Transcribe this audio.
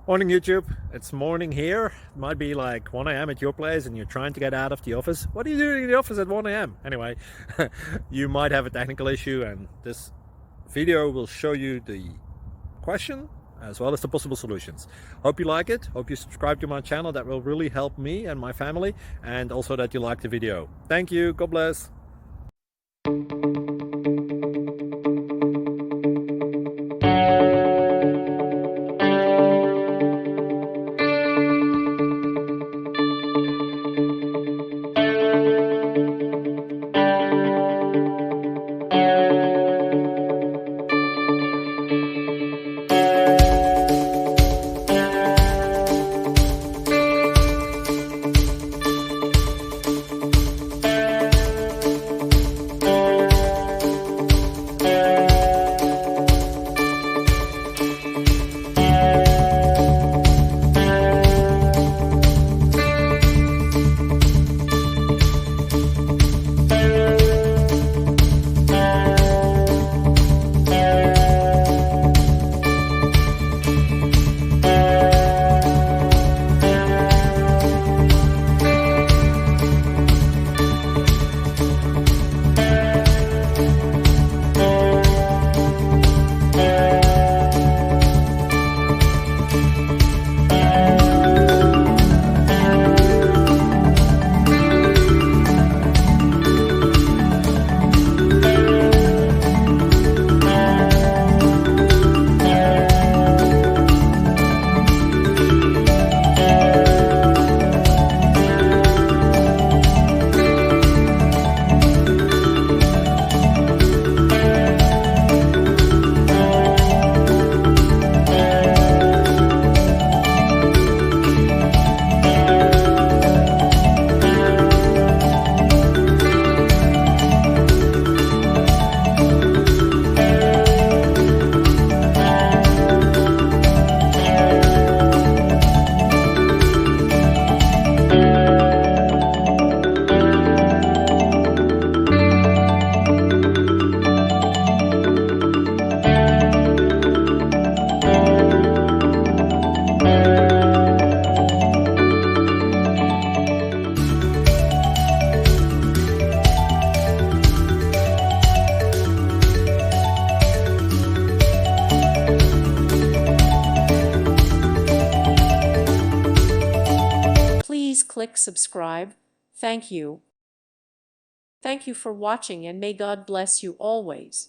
Morning YouTube, it's morning here. It might be like 1 a.m. at your place and you're trying to get out of the office. What are you doing in the office at 1 a.m.? Anyway, you might have a technical issue and this video will show you the question as well as the possible solutions. Hope you like it, hope you subscribe to my channel. That will really help me and my family, and also that you like the video. Thank you, God bless. Please click subscribe. Thank you. Thank you for watching, and may God bless you always.